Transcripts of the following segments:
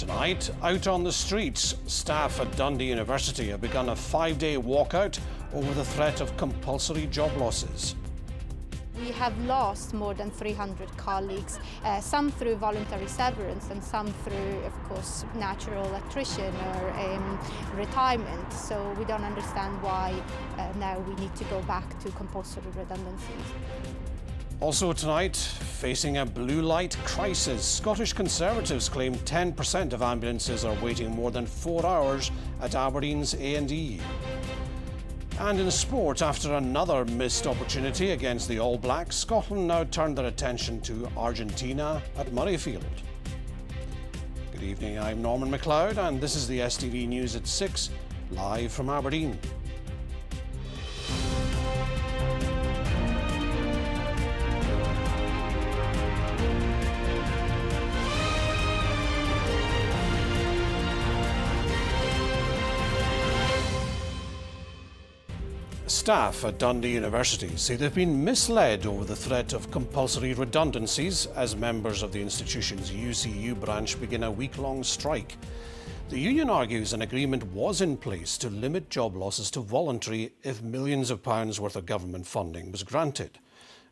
Tonight, out on the streets, staff at Dundee University have begun a 5-day walkout over the threat of compulsory job losses. We have lost more than 300 colleagues, some through voluntary severance and some through, of course, natural attrition or retirement. So we don't understand why now we need to go back to compulsory redundancies. Also tonight, facing a blue light crisis, Scottish Conservatives claim 10% of ambulances are waiting more than 4 hours at Aberdeen's A&E. And in sport, after another missed opportunity against the All Blacks, Scotland now turn their attention to Argentina at Murrayfield. Good evening, I'm Norman MacLeod and this is the STV News at 6, live from Aberdeen. Staff at Dundee University say they've been misled over the threat of compulsory redundancies as members of the institution's UCU branch begin a week-long strike. The union argues an agreement was in place to limit job losses to voluntary if millions of pounds worth of government funding was granted.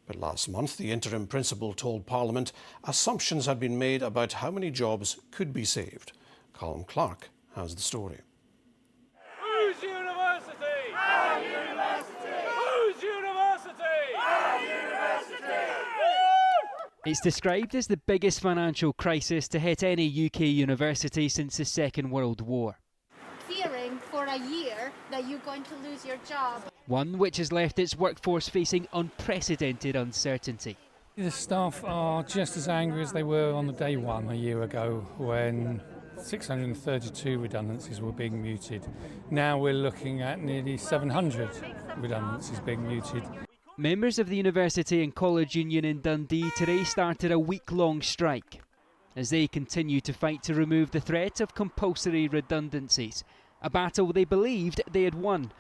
But last month, the interim principal told Parliament assumptions had been made about how many jobs could be saved. Colin Clark has the story. Whose university? Our university! Whose university? Our university! It's described as the biggest financial crisis to hit any UK university since the Second World War. Fearing for a year that you're going to lose your job. One which has left its workforce facing unprecedented uncertainty. The staff are just as angry as they were on the day one a year ago when 632 redundancies were being mooted. Now we're looking at nearly 700 redundancies being mooted. Members of the University and College Union in Dundee today started a week-long strike as they continue to fight to remove the threat of compulsory redundancies, a battle they believed they had won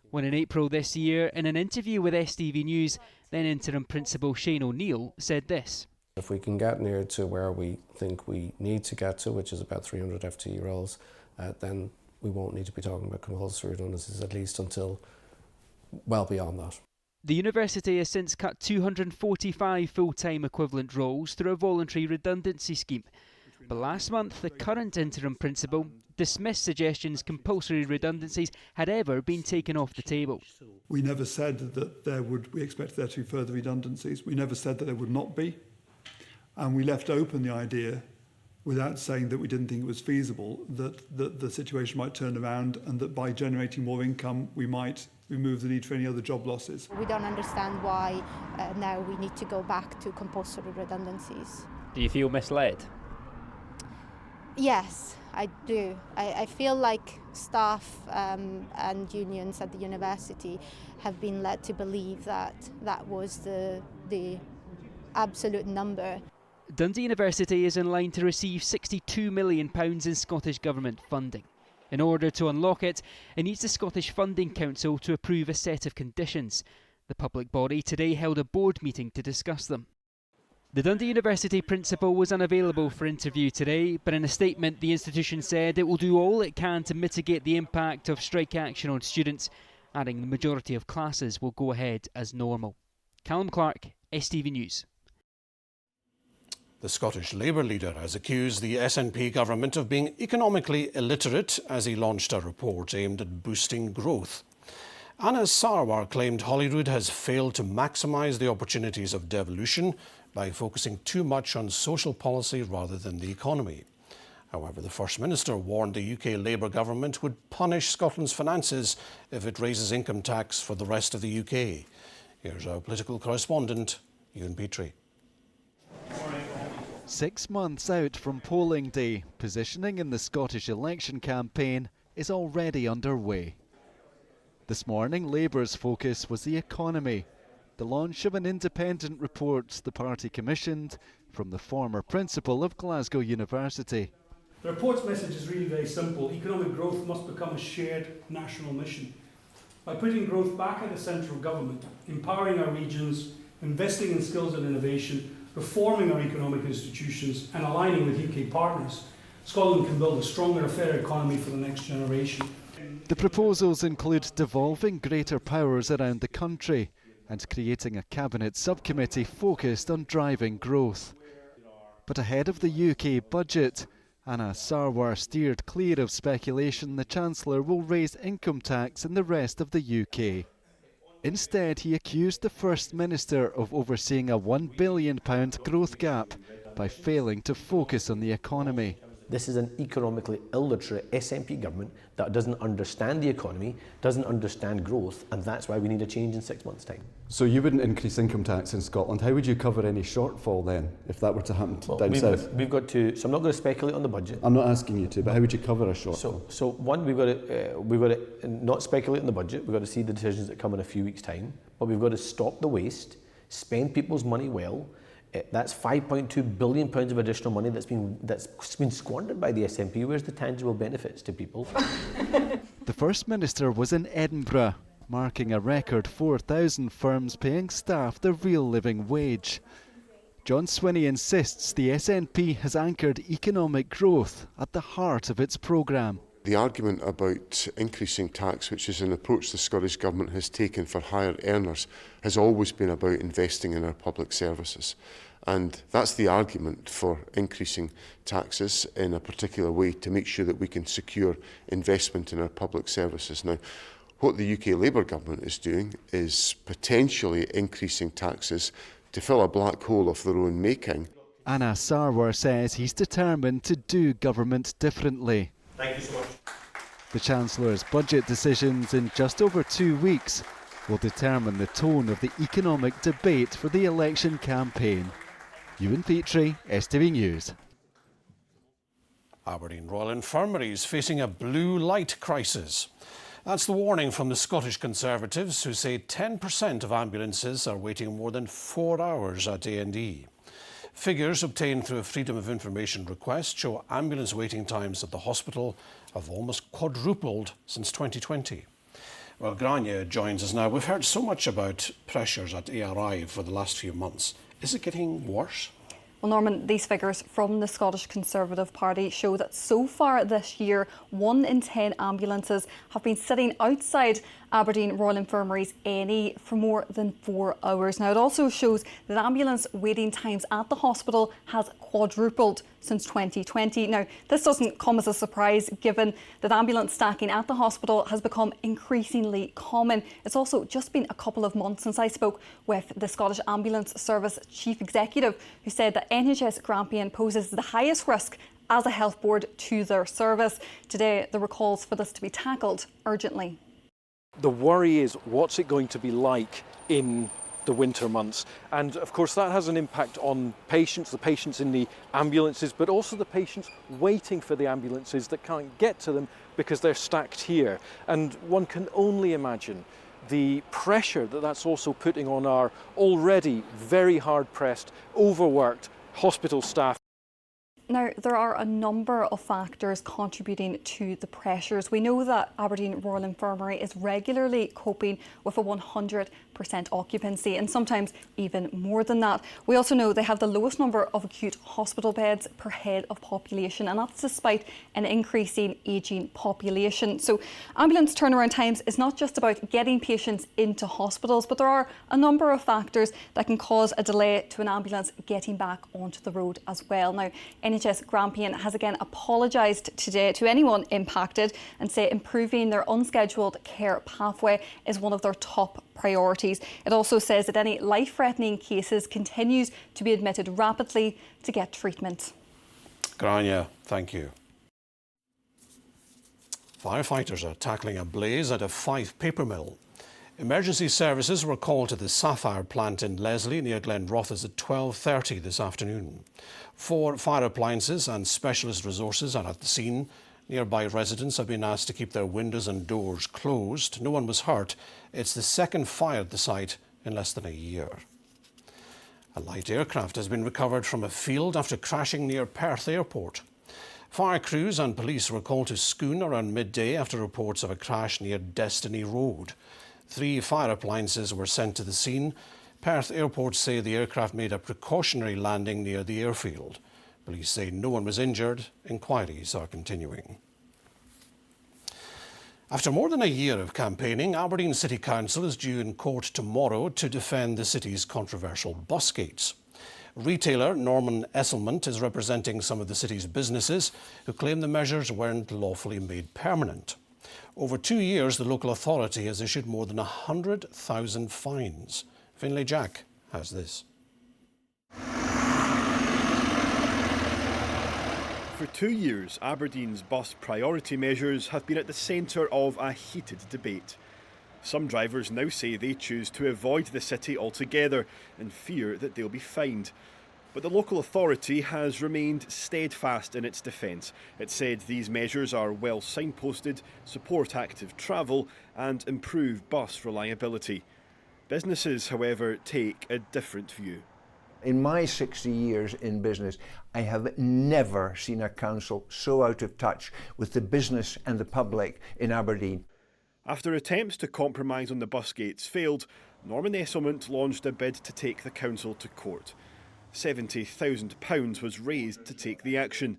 when in April this year, in an interview with STV News, then interim principal Shane O'Neill said this. If we can get near to where we think we need to get to, which is about 300 FTE roles, then we won't need to be talking about compulsory redundancies, at least until well beyond that. The university has since cut 245 full-time equivalent roles through a voluntary redundancy scheme. But last month, the current interim principal dismissed suggestions compulsory redundancies had ever been taken off the table. We never said that we expected there to be further redundancies. We never said that there would not be. And we left open the idea, without saying that we didn't think it was feasible, that the situation might turn around and that by generating more income, we might remove the need for any other job losses. We don't understand why now we need to go back to compulsory redundancies. Do you feel misled? Yes, I do. I feel like staff and unions at the university have been led to believe that that was the absolute number. Dundee University is in line to receive £62 million in Scottish Government funding. In order to unlock it, it needs the Scottish Funding Council to approve a set of conditions. The public body today held a board meeting to discuss them. The Dundee University principal was unavailable for interview today, but in a statement the institution said it will do all it can to mitigate the impact of strike action on students, adding the majority of classes will go ahead as normal. Callum Clark, STV News. The Scottish Labour leader has accused the SNP government of being economically illiterate as he launched a report aimed at boosting growth. Anas Sarwar claimed Holyrood has failed to maximise the opportunities of devolution by focusing too much on social policy rather than the economy. However, the First Minister warned the UK Labour government would punish Scotland's finances if it raises income tax for the rest of the UK. Here's our political correspondent, Ewan Petrie. 6 months out from polling day, positioning in the Scottish election campaign is already underway. This morning, Labour's focus was the economy, the launch of an independent report the party commissioned from the former principal of Glasgow University. The report's message is really very simple. Economic growth must become a shared national mission. By putting growth back at the centre of government, empowering our regions, investing in skills and innovation, reforming our economic institutions and aligning with UK partners, Scotland can build a stronger, a fairer economy for the next generation. The proposals include devolving greater powers around the country and creating a cabinet subcommittee focused on driving growth. But ahead of the UK budget, Anna Sarwar steered clear of speculation the Chancellor will raise income tax in the rest of the UK. Instead, he accused the First Minister of overseeing a £1 billion growth gap by failing to focus on the economy. This is an economically illiterate SNP government that doesn't understand the economy, doesn't understand growth, and that's why we need a change in 6 months' time. So you wouldn't increase income tax in Scotland. How would you cover any shortfall then, if that were to happen down south? We've got to. So I'm not going to speculate on the budget. I'm not asking you to, but how would you cover a shortfall? So one, we've got to not speculate on the budget. We've got to see the decisions that come in a few weeks' time. But we've got to stop the waste, spend people's money well. That's £5.2 billion of additional money that's been squandered by the SNP. Where's the tangible benefits to people? The First Minister was in Edinburgh, marking a record 4,000 firms paying staff the real living wage. John Swinney insists the SNP has anchored economic growth at the heart of its programme. The argument about increasing tax, which is an approach the Scottish Government has taken for higher earners, has always been about investing in our public services. And that's the argument for increasing taxes in a particular way to make sure that we can secure investment in our public services. Now, what the UK Labour Government is doing is potentially increasing taxes to fill a black hole of their own making. Anna Sarwar says he's determined to do government differently. Thank you so much. The Chancellor's budget decisions in just over 2 weeks will determine the tone of the economic debate for the election campaign. Ewan Petrie, STV News. Aberdeen Royal Infirmary is facing a blue light crisis. That's the warning from the Scottish Conservatives, who say 10% of ambulances are waiting more than 4 hours at A&E. Figures obtained through a Freedom of Information request show ambulance waiting times at the hospital have almost quadrupled since 2020. Well, Grania joins us now. We've heard so much about pressures at ARI for the last few months. Is it getting worse? Well, Norman, these figures from the Scottish Conservative Party show that so far this year, 1 in 10 ambulances have been sitting outside Aberdeen Royal Infirmary's A&E for more than 4 hours. Now, it also shows that ambulance waiting times at the hospital has quadrupled since 2020. Now, this doesn't come as a surprise given that ambulance stacking at the hospital has become increasingly common. It's also just been a couple of months since I spoke with the Scottish Ambulance Service Chief Executive, who said that NHS Grampian poses the highest risk as a health board to their service. Today, there were calls for this to be tackled urgently. The worry is, what's it going to be like in the winter months? And of course that has an impact on patients, the patients in the ambulances, but also the patients waiting for the ambulances that can't get to them because they're stacked here. And one can only imagine the pressure that that's also putting on our already very hard-pressed, overworked hospital staff. Now, there are a number of factors contributing to the pressures. We know that Aberdeen Royal Infirmary is regularly coping with a 100% occupancy and sometimes even more than that. We also know they have the lowest number of acute hospital beds per head of population, and that's despite an increasing ageing population. So ambulance turnaround times is not just about getting patients into hospitals, but there are a number of factors that can cause a delay to an ambulance getting back onto the road as well. Now, NHS Grampian has again apologised today to anyone impacted and say improving their unscheduled care pathway is one of their top priorities. It also says that any life-threatening cases continues to be admitted rapidly to get treatment. Grania, thank you. Firefighters are tackling a blaze at a Fife paper mill. Emergency services were called to the Sapphire plant in Leslie near Glenrothes at 12:30 this afternoon. 4 fire appliances and specialist resources are at the scene. Nearby residents have been asked to keep their windows and doors closed. No one was hurt. It's the second fire at the site in less than a year. A light aircraft has been recovered from a field after crashing near Perth Airport. Fire crews and police were called to Scone around midday after reports of a crash near Destiny Road. 3 fire appliances were sent to the scene. Perth Airport say the aircraft made a precautionary landing near the airfield. Police say no one was injured. Inquiries are continuing. After more than a year of campaigning, Aberdeen City Council is due in court tomorrow to defend the city's controversial bus gates. Retailer Norman Esselmont is representing some of the city's businesses who claim the measures weren't lawfully made permanent. Over 2 years, the local authority has issued more than 100,000 fines. Finlay Jack has this. For 2 years, Aberdeen's bus priority measures have been at the centre of a heated debate. Some drivers now say they choose to avoid the city altogether in fear that they'll be fined. But the local authority has remained steadfast in its defence. It said these measures are well signposted, support active travel and improve bus reliability. Businesses, however, take a different view. In my 60 years in business, I have never seen a council so out of touch with the business and the public in Aberdeen. After attempts to compromise on the bus gates failed, Norman Esselmont launched a bid to take the council to court. £70,000 was raised to take the action.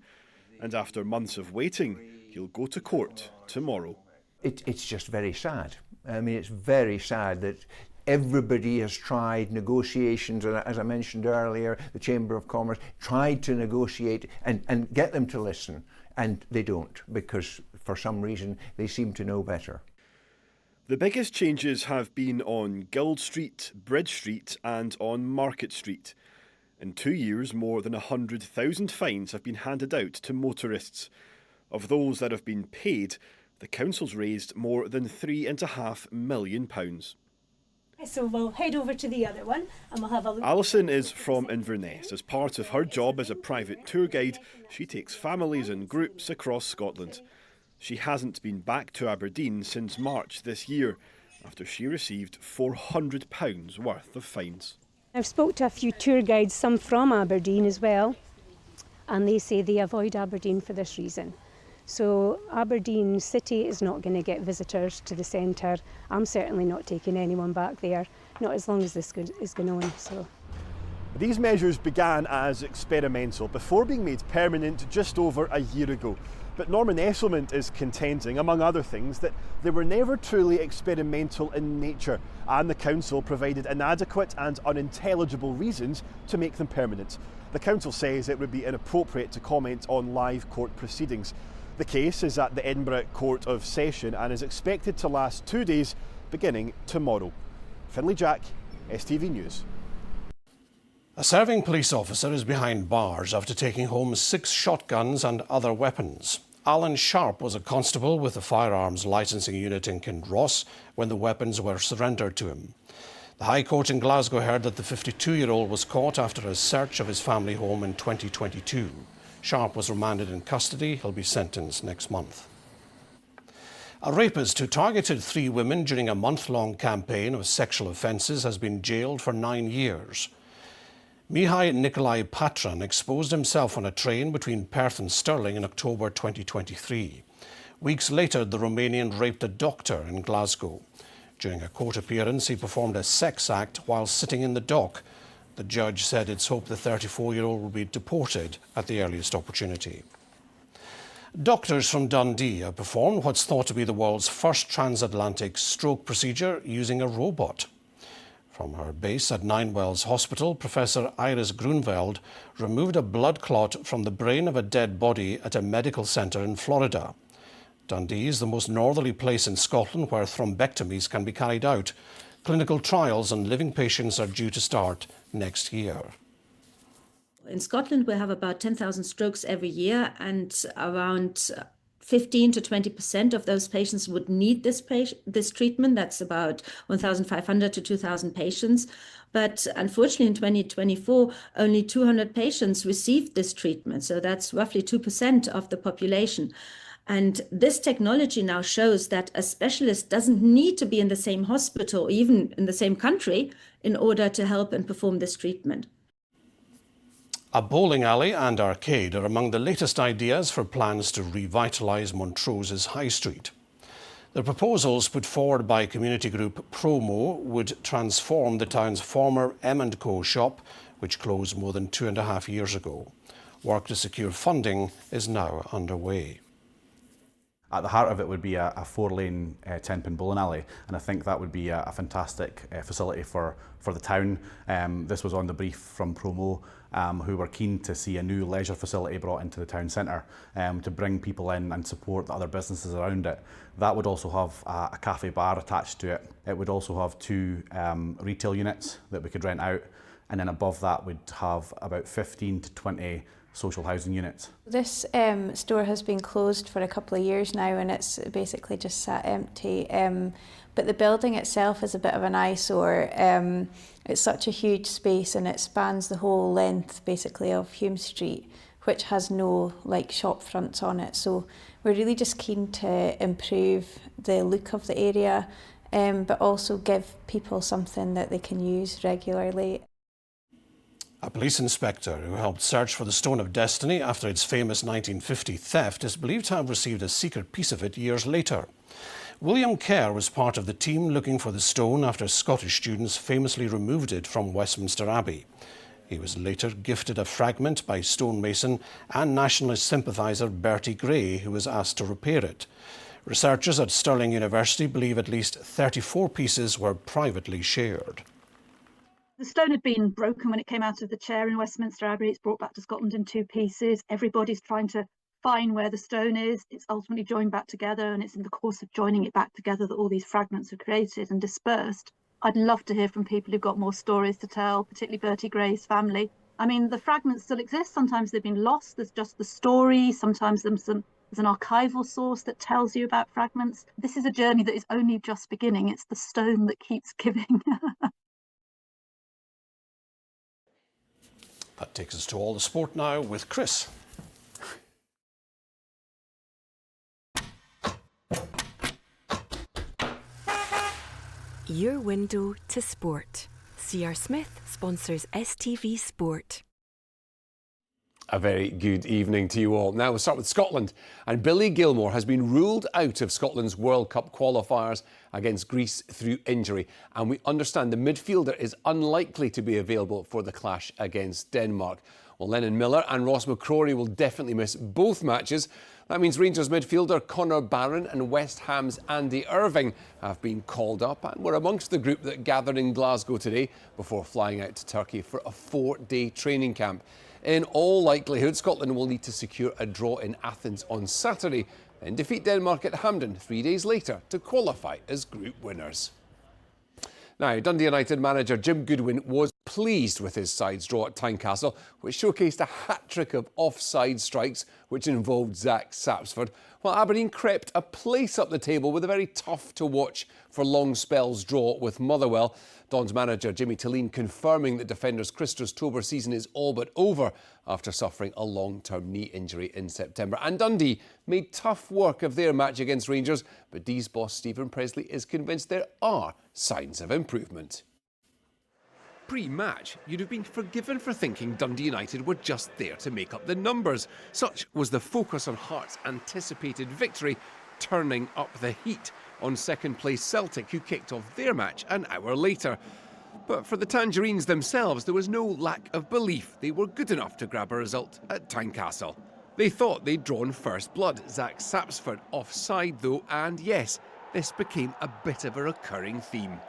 And after months of waiting, he'll go to court tomorrow. It's just very sad. I mean, it's very sad that everybody has tried negotiations, and as I mentioned earlier, the Chamber of Commerce tried to negotiate and get them to listen, and they don't, because for some reason they seem to know better. The biggest changes have been on Guild Street, Bridge Street and on Market Street. In 2 years, more than 100,000 fines have been handed out to motorists. Of those that have been paid, the council's raised more than £3.5 million. So we'll head over to the other one and we'll have a look. Alison is from Inverness. As part of her job as a private tour guide, she takes families and groups across Scotland. She hasn't been back to Aberdeen since March this year, after she received £400 worth of fines. I've spoke to a few tour guides, some from Aberdeen as well, and they say they avoid Aberdeen for this reason. So Aberdeen City is not going to get visitors to the centre. I'm certainly not taking anyone back there, not as long as this is going on. So. These measures began as experimental before being made permanent just over a year ago. But Norman Esselmont is contending, among other things, that they were never truly experimental in nature, and the council provided inadequate and unintelligible reasons to make them permanent. The council says it would be inappropriate to comment on live court proceedings. The case is at the Edinburgh Court of Session and is expected to last 2 days, beginning tomorrow. Finlay Jack, STV News. A serving police officer is behind bars after taking home 6 shotguns and other weapons. Alan Sharp was a constable with the firearms licensing unit in Kinross when the weapons were surrendered to him. The High Court in Glasgow heard that the 52-year-old was caught after a search of his family home in 2022. Sharp was remanded in custody. He'll be sentenced next month. A rapist who targeted 3 women during a month-long campaign of sexual offences has been jailed for 9 years. Mihai Nikolai Patran exposed himself on a train between Perth and Stirling in October 2023. Weeks later, the Romanian raped a doctor in Glasgow. During a court appearance, he performed a sex act while sitting in the dock. The judge said it's hoped the 34-year-old will be deported at the earliest opportunity. Doctors from Dundee have performed what's thought to be the world's first transatlantic stroke procedure using a robot. From her base at Ninewells Hospital, Professor Iris Grunwald removed a blood clot from the brain of a dead body at a medical centre in Florida. Dundee is the most northerly place in Scotland where thrombectomies can be carried out. Clinical trials on living patients are due to start next year. In Scotland, we have about 10,000 strokes every year, and around 15 to 20% of those patients would need this treatment. That's about 1,500 to 2,000 patients. But unfortunately, in 2024, only 200 patients received this treatment. So that's roughly 2% of the population. And this technology now shows that a specialist doesn't need to be in the same hospital, or even in the same country, in order to help and perform this treatment. A bowling alley and arcade are among the latest ideas for plans to revitalise Montrose's High Street. The proposals put forward by community group Promo would transform the town's former M&Co shop, which closed more than 2.5 years ago. Work to secure funding is now underway. At the heart of it would be a 4-lane 10-pin bowling alley, and I think that would be a fantastic facility for the town. This was on the brief from Promo, who were keen to see a new leisure facility brought into the town centre to bring people in and support the other businesses around it. That would also have a cafe bar attached to it. It would also have 2 retail units that we could rent out, and then above that we'd have about 15 to 20 social housing units. This store has been closed for a couple of years now, and it's basically just sat empty. But the building itself is a bit of an eyesore. It's such a huge space, and it spans the whole length basically of Hume Street, which has no shop fronts on it. So we're really just keen to improve the look of the area, but also give people something that they can use regularly. A police inspector who helped search for the Stone of Destiny after its famous 1950 theft is believed to have received a secret piece of it years later. William Kerr was part of the team looking for the stone after Scottish students famously removed it from Westminster Abbey. He was later gifted a fragment by stonemason and nationalist sympathiser Bertie Gray, who was asked to repair it. Researchers at Stirling University believe at least 34 pieces were privately shared. The stone had been broken when it came out of the chair in Westminster Abbey. It's brought back to Scotland in 2 pieces. Everybody's trying to find where the stone is. It's ultimately joined back together, and it's in the course of joining it back together that all these fragments are created and dispersed. I'd love to hear from people who've got more stories to tell, particularly Bertie Gray's family. I mean, the fragments still exist. Sometimes they've been lost. There's just the story. Sometimes there's an archival source that tells you about fragments. This is a journey that is only just beginning. It's the stone that keeps giving. That takes us to all the sport now with Chris. Your window to sport. C.R. Smith sponsors STV Sport. A very good evening to you all. Now we'll start with Scotland, and Billy Gilmore has been ruled out of Scotland's World Cup qualifiers against Greece through injury, and we understand the midfielder is unlikely to be available for the clash against Denmark. Well, Lennon Miller and Ross McCrory will definitely miss both matches. That means Rangers midfielder Connor Barron and West Ham's Andy Irving have been called up and were amongst the group that gathered in Glasgow today before flying out to Turkey for a 4-day training camp. In all likelihood, Scotland will need to secure a draw in Athens on Saturday, then defeat Denmark at Hampden 3 days later to qualify as group winners. Now, Dundee United manager Jim Goodwin was pleased with his side's draw at Tynecastle, which showcased a hat-trick of offside strikes which involved Zach Sapsford, while Aberdeen crept a place up the table with a very tough-to-watch for long spells draw with Motherwell. Don's manager Jimmy Tilleen confirming that defenders Christer's Tober season is all but over after suffering a long-term knee injury in September. And Dundee made tough work of their match against Rangers, but Dee's boss Stephen Presley is convinced there are signs of improvement. Pre-match, you'd have been forgiven for thinking Dundee United were just there to make up the numbers. Such was the focus on Hearts' anticipated victory, turning up the heat on second-place Celtic, who kicked off their match an hour later. But for the Tangerines themselves, there was no lack of belief they were good enough to grab a result at Tynecastle. They thought they'd drawn first blood, Zach Sapsford offside though, and yes, this became a bit of a recurring theme.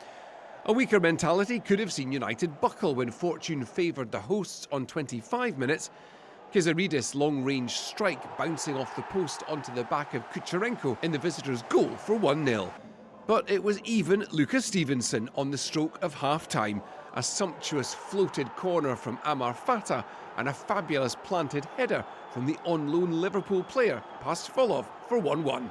A weaker mentality could have seen United buckle when fortune favoured the hosts on 25 minutes. Kizaridis' long-range strike bouncing off the post onto the back of Kucherenko in the visitors' goal for 1-0. But it was even Lucas Stevenson on the stroke of half-time. A sumptuous floated corner from Amar Fata and a fabulous planted header from the on-loan Liverpool player past Folov for 1-1.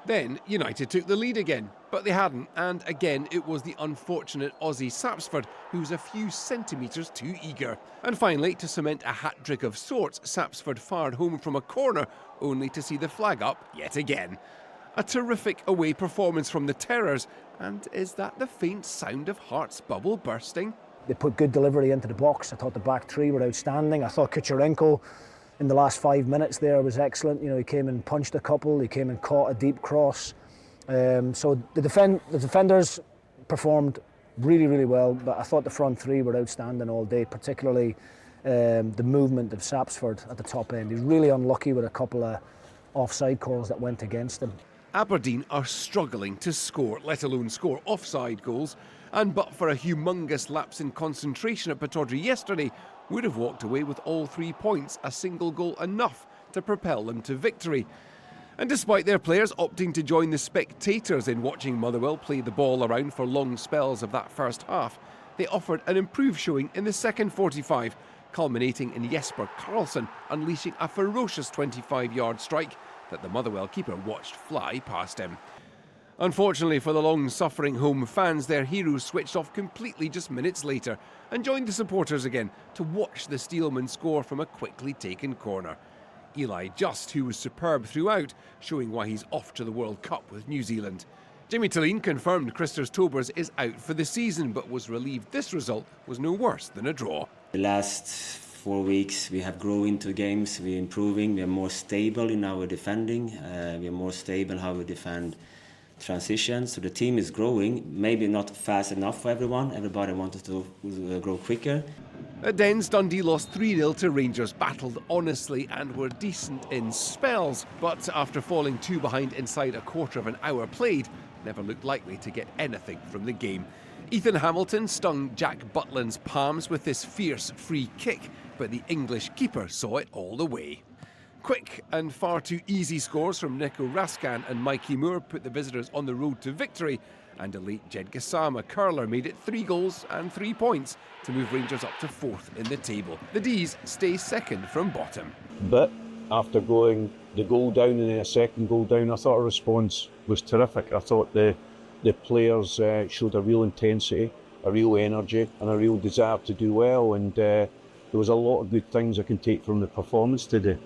Then United took the lead again, but they hadn't, and again it was the unfortunate Aussie Sapsford who was a few centimetres too eager. And finally, to cement a hat-trick of sorts, Sapsford fired home from a corner, only to see the flag up yet again. A terrific away performance from the Terrors, and is that the faint sound of Hearts' bubble bursting? They put good delivery into the box. I thought the back three were outstanding. I thought Kucherenko in the last 5 minutes there was excellent. You know, he came and punched a couple, he came and caught a deep cross. So the defenders performed really, really well, but I thought the front three were outstanding all day, particularly the movement of Sapsford at the top end. He's really unlucky with a couple of offside calls that went against him. Aberdeen are struggling to score, let alone score offside goals, and but for a humongous lapse in concentration at Pittodrie yesterday, would have walked away with all 3 points, a single goal enough to propel them to victory. And despite their players opting to join the spectators in watching Motherwell play the ball around for long spells of that first half, they offered an improved showing in the second 45, culminating in Jesper Karlsson unleashing a ferocious 25-yard strike that the Motherwell keeper watched fly past him. Unfortunately for the long-suffering home fans, their hero switched off completely just minutes later and joined the supporters again to watch the Steelman score from a quickly taken corner. Eli Just, who was superb throughout, showing why he's off to the World Cup with New Zealand. Jimmy Tillene confirmed Christers Tobers is out for the season, but was relieved this result was no worse than a draw. The last 4 weeks we have grown into games, we're improving, we're more stable in our defending, we're more stable how we defend transitions, so the team is growing, maybe not fast enough for everyone, everybody wanted to grow quicker. At Dens, Dundee lost 3-0 to Rangers, battled honestly and were decent in spells, but after falling 2 behind inside a quarter of an hour played, never looked likely to get anything from the game. Ethan Hamilton stung Jack Butland's palms with this fierce free kick, but the English keeper saw it all the way. Quick and far too easy scores from Nico Raskan and Mikey Moore put the visitors on the road to victory, and a late Jed Gassama curler made it 3 goals and 3 points to move Rangers up to 4th in the table. The D's stay second from bottom. But after going the goal down and then a second goal down, I thought our response was terrific. I thought the players showed a real intensity, a real energy and a real desire to do well, and there was a lot of good things I can take from the performance today.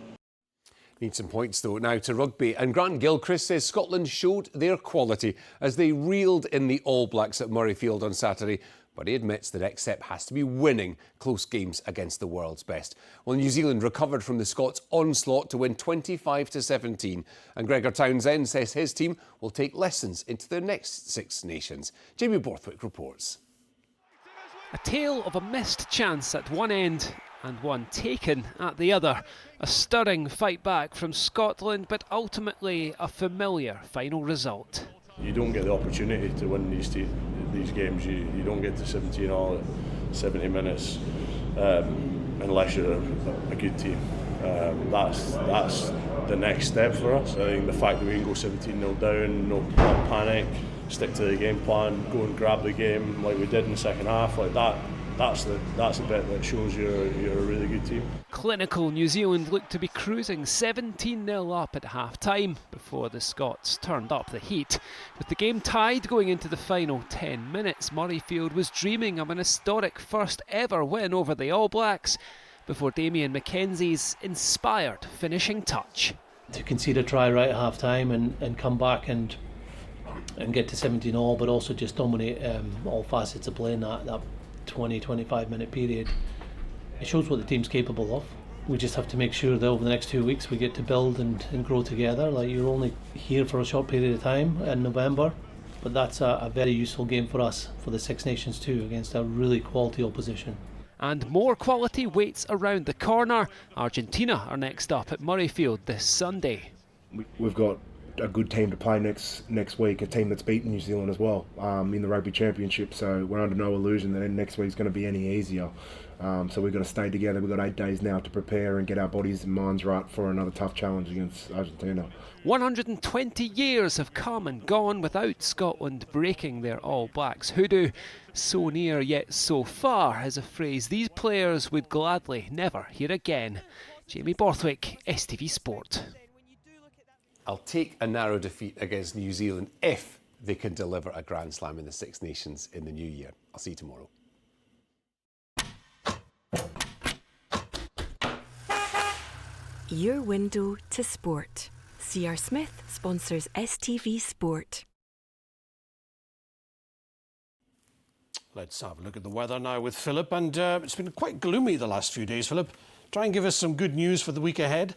Need some points though now to rugby, and Grant Gilchrist says Scotland showed their quality as they reeled in the All Blacks at Murrayfield on Saturday, but he admits the next step has to be winning close games against the world's best. Well, New Zealand recovered from the Scots' onslaught to win 25-17, and Gregor Townsend says his team will take lessons into their next Six Nations. Jamie Borthwick reports. A tale of a missed chance at one end and one taken at the other. A stirring fight back from Scotland, but ultimately a familiar final result. You don't get the opportunity to win these games. You don't get to 17 all at 70 minutes unless you're a good team. That's the next step for us. I think the fact that we can go 17-0 down, no panic, stick to the game plan, go and grab the game like we did in the second half, like that. That's the bit that shows you're a really good team. Clinical New Zealand looked to be cruising 17-0 up at half-time before the Scots turned up the heat. With the game tied going into the final 10 minutes, Murrayfield was dreaming of an historic first ever win over the All Blacks before Damien McKenzie's inspired finishing touch. To concede a try right at half-time and come back and get to 17-all, but also just dominate all facets of play in that 20-25 minute period. It shows what the team's capable of. We just have to make sure that over the next 2 weeks we get to build and grow together. Like, you're only here for a short period of time in November, but that's a very useful game for us for the Six Nations too, against a really quality opposition. And more quality waits around the corner. Argentina are next up at Murrayfield this Sunday. We've got a good team to play next week, a team that's beaten New Zealand as well in the Rugby Championship, so we're under no illusion that next week's going to be any easier. So we've got to stay together. We've got 8 days now to prepare and get our bodies and minds right for another tough challenge against Argentina. 120 years have come and gone without Scotland breaking their All Blacks hoodoo. So near yet so far is a phrase these players would gladly never hear again. Jamie Borthwick, STV Sport. I'll take a narrow defeat against New Zealand if they can deliver a Grand Slam in the Six Nations in the new year. I'll see you tomorrow. Your window to sport. C.R. Smith sponsors STV Sport. Let's have a look at the weather now with Philip. And it's been quite gloomy the last few days, Philip. Try and give us some good news for the week ahead.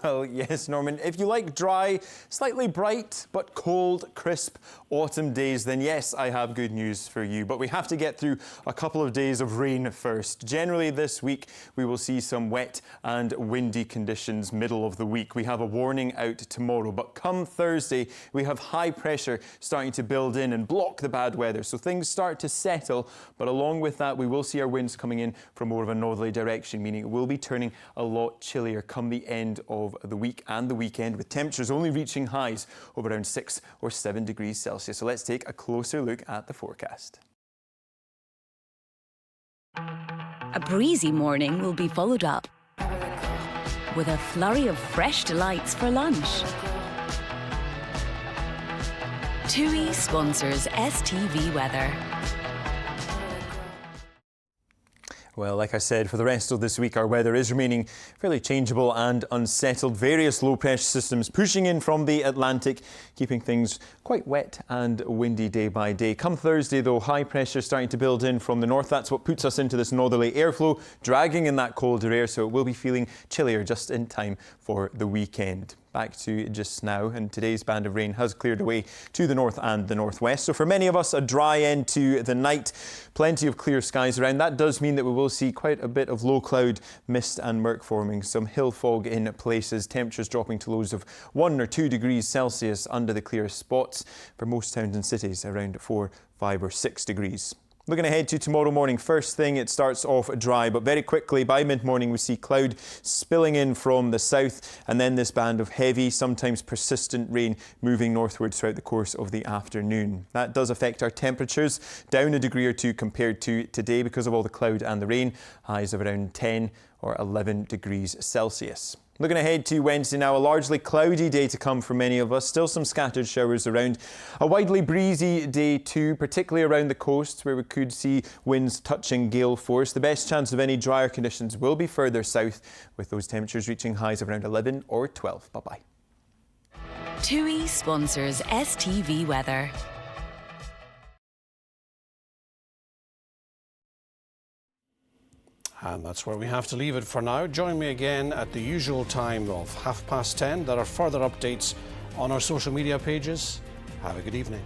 Well, yes, Norman. If you like dry, slightly bright, but cold, crisp autumn days, then yes, I have good news for you. But we have to get through a couple of days of rain first. Generally this week, we will see some wet and windy conditions middle of the week. We have a warning out tomorrow, but come Thursday, we have high pressure starting to build in and block the bad weather. So things start to settle, but along with that, we will see our winds coming in from more of a northerly direction, meaning it will be turning a lot chillier come the end of the week and the weekend, with temperatures only reaching highs of around 6 or 7 degrees Celsius. So let's take a closer look at the forecast. A breezy morning will be followed up with a flurry of fresh delights for lunch. TUI sponsors STV Weather. Well, like I said, for the rest of this week, our weather is remaining fairly changeable and unsettled. Various low-pressure systems pushing in from the Atlantic, keeping things quite wet and windy day by day. Come Thursday, though, high pressure starting to build in from the north. That's what puts us into this northerly airflow, dragging in that colder air, so it will be feeling chillier just in time for the weekend. Back to just now, and today's band of rain has cleared away to the north and the northwest. So for many of us, a dry end to the night. Plenty of clear skies around. That does mean that we will see quite a bit of low cloud, mist and murk forming. Some hill fog in places. Temperatures dropping to lows of 1 or 2 degrees Celsius under the clearest spots. For most towns and cities, around 4, 5 or 6 degrees. Looking ahead to tomorrow morning, first thing, it starts off dry, but very quickly by mid-morning we see cloud spilling in from the south, and then this band of heavy, sometimes persistent rain moving northwards throughout the course of the afternoon. That does affect our temperatures, down a degree or two compared to today because of all the cloud and the rain, highs of around 10 or 11 degrees Celsius. Looking ahead to Wednesday now, a largely cloudy day to come for many of us. Still some scattered showers around. A widely breezy day too, particularly around the coast where we could see winds touching gale force. The best chance of any drier conditions will be further south, with those temperatures reaching highs of around 11 or 12. Bye-bye. TUI sponsors STV Weather. And that's where we have to leave it for now. Join me again at the usual time of 10:30. There are further updates on our social media pages. Have a good evening.